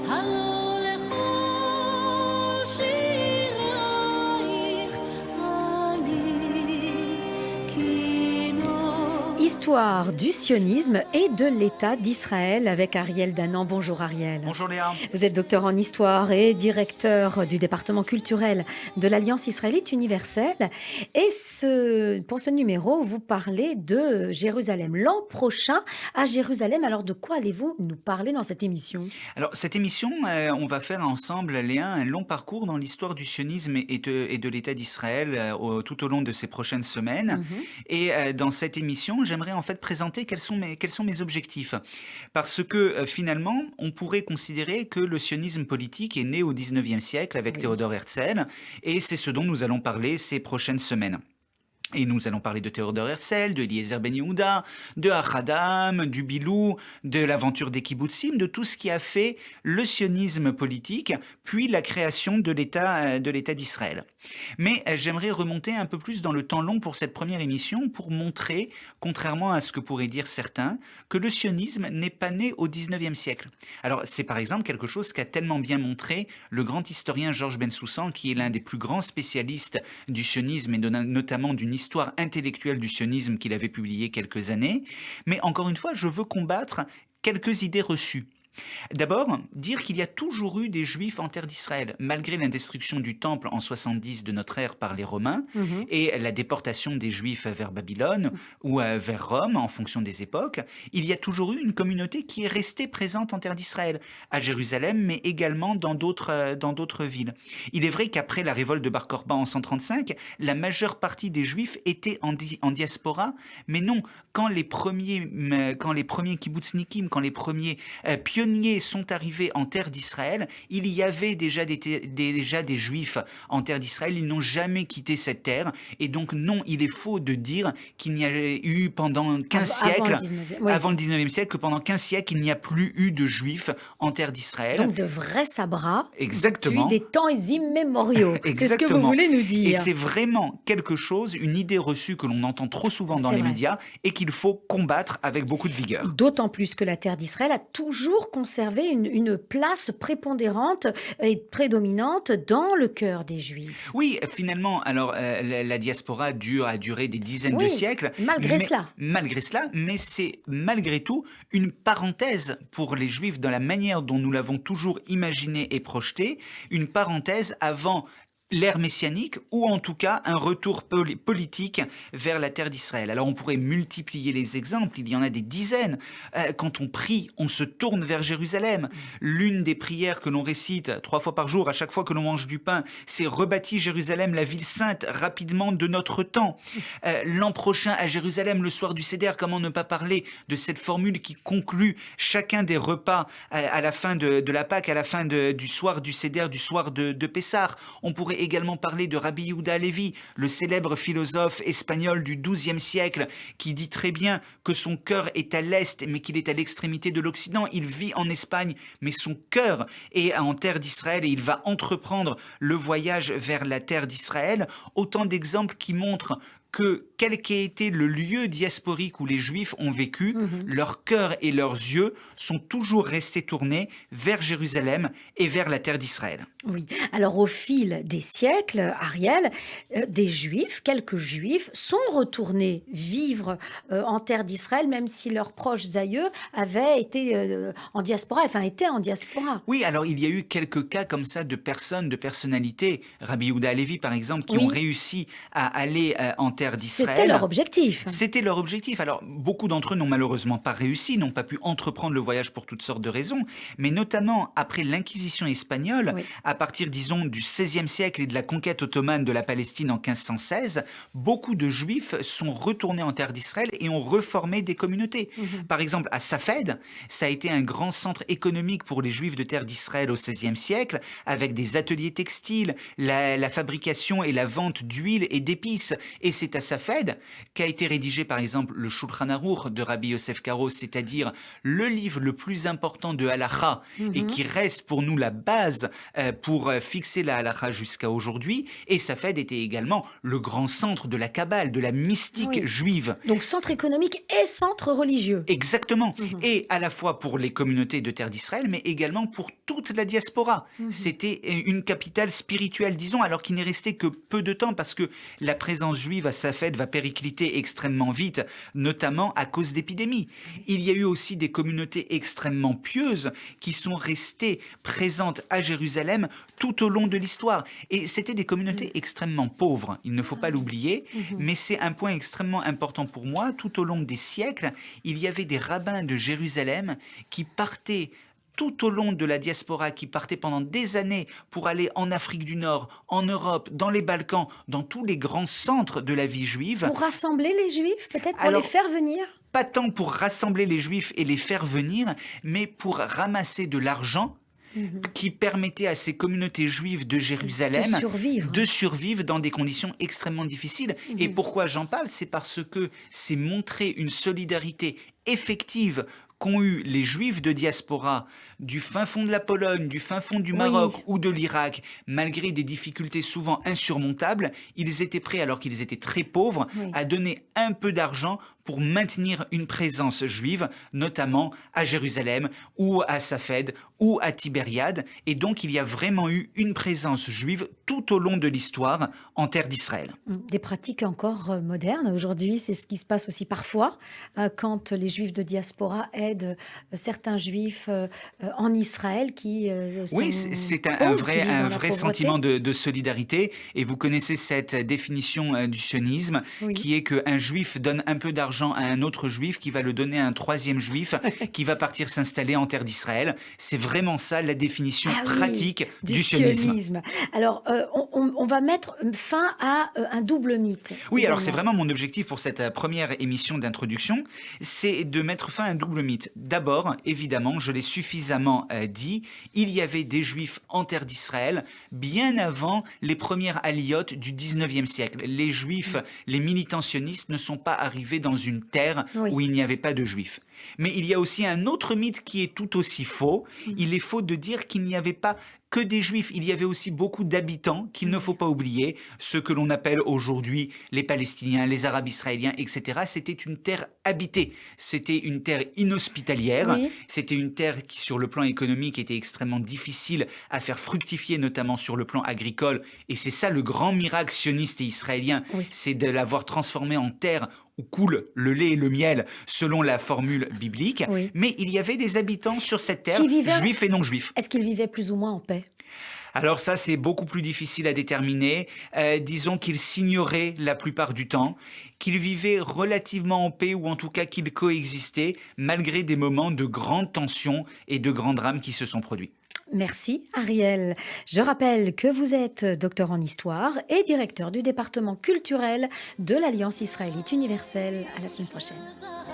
הלא לכל שירייך אני קינו. Histoire du sionisme et de l'État d'Israël avec Ariel Danan. Bonjour Ariel. Bonjour Léa. Vous êtes docteur en histoire et directeur du département culturel de l'Alliance israélite universelle. Et pour ce numéro, vous parlez de Jérusalem. L'an prochain à Jérusalem, alors de quoi allez-vous nous parler dans cette émission ? Alors cette émission, on va faire ensemble, Léa, un long parcours dans l'histoire du sionisme et de l'État d'Israël tout au long de ces prochaines semaines. Et dans cette émission, j'aimerais en fait présenter quels sont mes objectifs. Parce que finalement, on pourrait considérer que le sionisme politique est né au 19e siècle avec Théodore Herzl, et c'est ce dont nous allons parler ces prochaines semaines. Et nous allons parler de Théodore Herzl, de Eliezer Ben Yehuda, de Achadam, du Bilou, de l'aventure des kibbutzim, de tout ce qui a fait le sionisme politique, puis la création de l'État d'Israël. Mais j'aimerais remonter un peu plus dans le temps long pour cette première émission pour montrer, contrairement à ce que pourraient dire certains, que le sionisme n'est pas né au 19e siècle. Alors c'est par exemple quelque chose qu'a tellement bien montré le grand historien Georges Bensoussan, qui est l'un des plus grands spécialistes du sionisme et notamment d'une histoire intellectuelle du sionisme qu'il avait publié quelques années. Mais encore une fois, je veux combattre quelques idées reçues. D'abord, dire qu'il y a toujours eu des Juifs en terre d'Israël, malgré la destruction du temple en 70 de notre ère par les Romains et la déportation des Juifs vers Babylone ou vers Rome en fonction des époques, il y a toujours eu une communauté qui est restée présente en terre d'Israël, à Jérusalem, mais également dans d'autres villes. Il est vrai qu'après la révolte de Bar Korban en 135, la majeure partie des Juifs étaient en diaspora, mais non, quand les premiers kibbutznikim, quand les premiers pionniers sont arrivés en terre d'Israël, il y avait déjà des Juifs en terre d'Israël, ils n'ont jamais quitté cette terre, et donc non, il est faux de dire qu'il n'y a eu pendant 15 siècles, avant le 19e siècle, que pendant 15 siècles, il n'y a plus eu de Juifs en terre d'Israël. Donc de vrais sabrats, exactement, depuis des temps immémoriaux. C'est ce que vous voulez nous dire. Et c'est vraiment quelque chose, une idée reçue que l'on entend trop souvent dans les médias, et qu'il faut combattre avec beaucoup de vigueur. D'autant plus que la terre d'Israël a toujours conservé une place prépondérante et prédominante dans le cœur des Juifs. Oui, finalement, alors la diaspora a duré des dizaines de siècles. Malgré cela, mais c'est malgré tout une parenthèse pour les Juifs dans la manière dont nous l'avons toujours imaginé et projeté, une parenthèse avant l'ère messianique, ou en tout cas un retour politique vers la terre d'Israël. Alors on pourrait multiplier les exemples, il y en a des dizaines. Quand on prie, on se tourne vers Jérusalem. L'une des prières que l'on récite 3 fois par jour, à chaque fois que l'on mange du pain, c'est « Rebâtis Jérusalem, la ville sainte, rapidement de notre temps ». L'an prochain à Jérusalem, le soir du Seder, comment ne pas parler de cette formule qui conclut chacun des repas à la fin de la Pâque, à la fin du soir du Seder, du soir de Pessah. On pourrait également parler de Rabbi Yehuda Halevi, le célèbre philosophe espagnol du XIIe siècle, qui dit très bien que son cœur est à l'est, mais qu'il est à l'extrémité de l'Occident. Il vit en Espagne, mais son cœur est en terre d'Israël, et il va entreprendre le voyage vers la terre d'Israël. Autant d'exemples qui montrent que quel qu'ait été le lieu diasporique où les Juifs ont vécu, leur cœur et leurs yeux sont toujours restés tournés vers Jérusalem et vers la terre d'Israël. Oui, alors au fil des siècles, Ariel, des Juifs, quelques Juifs, sont retournés vivre en terre d'Israël, même si leurs proches aïeux avaient été en diaspora, étaient en diaspora. Oui, alors il y a eu quelques cas comme ça de personnalités, Rabbi Yehuda Halevi par exemple, qui ont réussi à aller en terre d'Israël. C'était leur objectif. C'était leur objectif. Alors, beaucoup d'entre eux n'ont malheureusement pas réussi, n'ont pas pu entreprendre le voyage pour toutes sortes de raisons, mais notamment après l'Inquisition espagnole, à partir, disons, du XVIe siècle et de la conquête ottomane de la Palestine en 1516, beaucoup de Juifs sont retournés en terre d'Israël et ont reformé des communautés. Par exemple, à Safed, ça a été un grand centre économique pour les Juifs de terre d'Israël au XVIe siècle, avec des ateliers textiles, la fabrication et la vente d'huile et d'épices. Et c'est c'est à Safed qu'a été rédigé par exemple le Shulchan Aruch de Rabbi Yosef Karo, c'est-à-dire le livre le plus important de Halacha et qui reste pour nous la base pour fixer la Halacha jusqu'à aujourd'hui. Et Safed était également le grand centre de la Kabbale, de la mystique Oui. juive. Donc centre économique et centre religieux. Exactement. Et à la fois pour les communautés de terre d'Israël, mais également pour toute la diaspora. C'était une capitale spirituelle, disons, alors qu'il n'est resté que peu de temps parce que la présence juive à Safed va péricliter extrêmement vite, notamment à cause d'épidémies. Il y a eu aussi des communautés extrêmement pieuses qui sont restées présentes à Jérusalem tout au long de l'histoire. Et c'était des communautés extrêmement pauvres, il ne faut pas l'oublier, mais c'est un point extrêmement important pour moi. Tout au long des siècles, il y avait des rabbins de Jérusalem qui partaient tout au long de la diaspora, qui partaient pendant des années pour aller en Afrique du Nord, en Europe, dans les Balkans, dans tous les grands centres de la vie juive. Pour rassembler les Juifs, peut-être pour Alors, les faire venir. Pas tant pour rassembler les Juifs et les faire venir, mais pour ramasser de l'argent qui permettait à ces communautés juives de Jérusalem De survivre. de survivre dans des conditions extrêmement difficiles. Et pourquoi j'en parle? C'est parce que c'est montrer une solidarité effective qu'ont eu les Juifs de diaspora du fin fond de la Pologne, du fin fond du Maroc Oui. ou de l'Irak, malgré des difficultés souvent insurmontables, ils étaient prêts, alors qu'ils étaient très pauvres, Oui. à donner un peu d'argent pour maintenir une présence juive, notamment à Jérusalem ou à Safed ou à Tibériade. Et donc, il y a vraiment eu une présence juive tout au long de l'histoire en terre d'Israël. Des pratiques encore modernes aujourd'hui, c'est ce qui se passe aussi parfois quand les Juifs de diaspora aident certains Juifs en Israël qui Oui, sont c'est un pauvres, qui vrai, vivent un dans la vrai pauvreté. sentiment de solidarité. Et vous connaissez cette définition du sionisme, Oui. qui est qu'un juif donne un peu d'argent à un autre juif, qui va le donner à un troisième juif, qui va partir s'installer en terre d'Israël. C'est vraiment ça la définition Ah oui, pratique du du sionisme. sionisme. Alors, on va mettre fin à un double mythe. Oui, alors c'est également. vraiment mon objectif pour cette première émission d'introduction, c'est de mettre fin à un double mythe. D'abord, évidemment, je l'ai suffisamment dit, il y avait des juifs en terre d'Israël bien avant les premières aliotes du 19e siècle. Les juifs, les militants sionistes ne sont pas arrivés dans une terre Oui. où il n'y avait pas de juifs. Mais il y a aussi un autre mythe qui est tout aussi faux. Il est faux de dire qu'il n'y avait pas que des juifs. Il y avait aussi beaucoup d'habitants qu'il ne faut pas oublier, ceux que l'on appelle aujourd'hui les Palestiniens, les Arabes israéliens, etc. C'était une terre habitée. C'était une terre inhospitalière. Oui. C'était une terre qui, sur le plan économique, était extrêmement difficile à faire fructifier, notamment sur le plan agricole. Et c'est ça le grand miracle sioniste et israélien, Oui. c'est de l'avoir transformée en terre où coule le lait et le miel, selon la formule biblique. Oui. Mais il y avait des habitants sur cette terre, Qui vivaient- juifs et non juifs. Est-ce qu'ils vivaient plus ou moins en paix? Alors ça, c'est beaucoup plus difficile à déterminer. Disons qu'ils s'ignoraient la plupart du temps, qu'ils vivaient relativement en paix, ou en tout cas qu'ils coexistaient, malgré des moments de grande tension et de grands drames qui se sont produits. Merci Ariel. Je rappelle que vous êtes docteur en histoire et directeur du département culturel de l'Alliance israélite universelle. À la semaine prochaine.